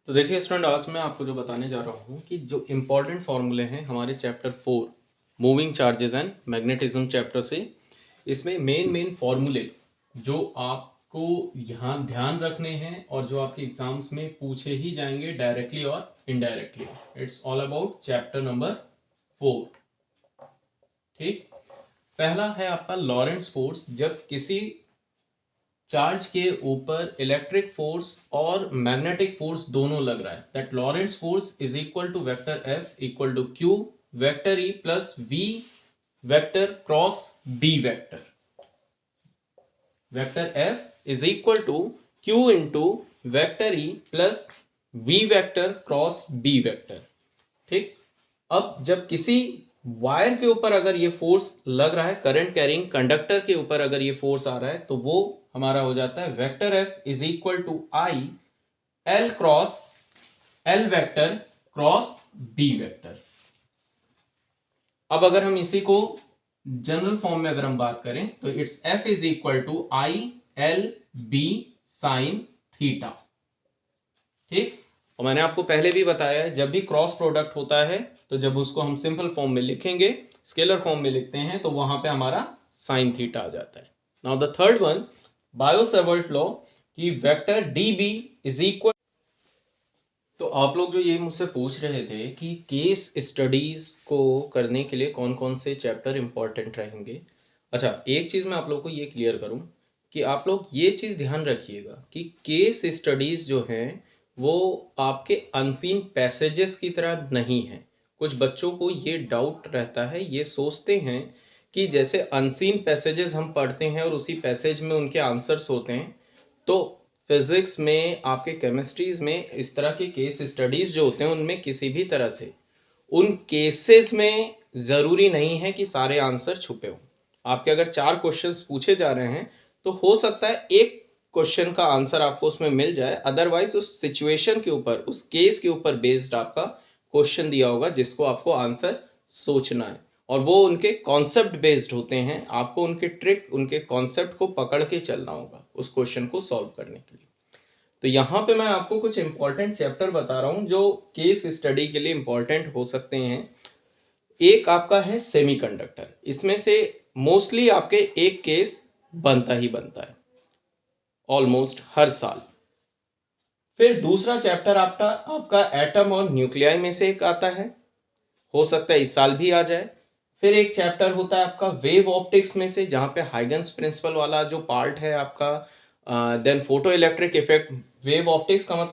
तो देखिए स्टूडेंट, आज मैं आपको जो बताने जा रहा हूँ कि जो इम्पोर्टेंट फार्मूले हैं हमारे chapter 4 moving charges and magnetism chapter से, इसमें मेन फार्मूले जो आपको यहाँ ध्यान रखने हैं और जो आपके एग्जाम्स में पूछे ही जाएंगे डायरेक्टली और indirectly. It's all about chapter number 4। ठीक, पहला है आपका लॉरेंट्ज फोर्स। जब किसी चार्ज के ऊपर इलेक्ट्रिक फोर्स और मैग्नेटिक फोर्स दोनों लग रहा है, that Lorentz force is equal to vector F equal to Q vector E plus V vector cross B vector. Vector F is equal to Q into vector E plus V vector cross B vector. ठीक, अब जब किसी wire के ऊपर अगर ये force लग रहा है, करंट कैरिंग कंडक्टर के ऊपर अगर ये फोर्स आ रहा है, तो वो हमारा हो जाता है vector F is equal to I L cross L vector cross B vector. अब अगर हम इसी को जनरल फॉर्म में अगर हम बात करें तो it's F is equal to I L B sine theta. ठीक, और मैंने आपको पहले भी बताया है, जब भी क्रॉस प्रोडक्ट होता है तो जब उसको हम सिंपल फॉर्म में लिखेंगे, स्केलर फॉर्म में लिखते हैं, तो वहां पे हमारा साइन थीटा आ जाता है। Now the third one, Biot Savart law कि vector D B is equal. तो आप लोग जो ये मुझसे पूछ रहे थे कि केस स्टडीज को करने के लिए कौन कौन से चैप्टर इंपॉर्टेंट रहेंगे। अच्छा, एक चीज़ मैं आप लोग को ये क्लियर करूं कि आप लोग ये चीज़ ध्यान रखिएगा कि केस स्टडीज़ जो हैं वो आपके अनसीन पैसेजेस की तरह नहीं है। कुछ बच्चों को ये डाउट रहता है, ये सोचते हैं कि जैसे अनसीन पैसेजेस हम पढ़ते हैं और उसी पैसेज में उनके आंसर्स होते हैं, तो फिजिक्स में, आपके केमिस्ट्रीज में इस तरह के केस स्टडीज़ जो होते हैं उनमें किसी भी तरह से उन केसेस में ज़रूरी नहीं है कि सारे आंसर छुपे हों। आपके अगर 4 क्वेश्चंस पूछे जा रहे हैं तो हो सकता है एक क्वेश्चन का आंसर आपको उसमें मिल जाए, अदरवाइज उस सिचुएशन के ऊपर, उस केस के ऊपर बेस्ड आपका क्वेश्चन दिया होगा जिसको आपको आंसर सोचना है, और वो उनके कॉन्सेप्ट बेस्ड होते हैं। आपको उनके ट्रिक, उनके कॉन्सेप्ट को पकड़ के चलना होगा उस क्वेश्चन को सॉल्व करने के लिए। तो यहाँ पे मैं आपको कुछ इंपॉर्टेंट चैप्टर बता रहा हूँ जो केस स्टडी के लिए इंपॉर्टेंट हो सकते हैं। एक आपका है सेमीकंडक्टर, इसमें से मोस्टली आपके एक केस बनता ही बनता है ऑलमोस्ट हर साल। फिर दूसरा चैप्टर आपका एटम और न्यूक्लियाई में से एक आता है, हो सकता है इस साल भी आ जाए। फिर एक चैप्टर होता है आपका वेव ऑप्टिक्स में से, जहाँ पे हाइगन्स प्रिंसिपल वाला जो पार्ट है आपका। Then photoelectric effect. Wave optics का मतलब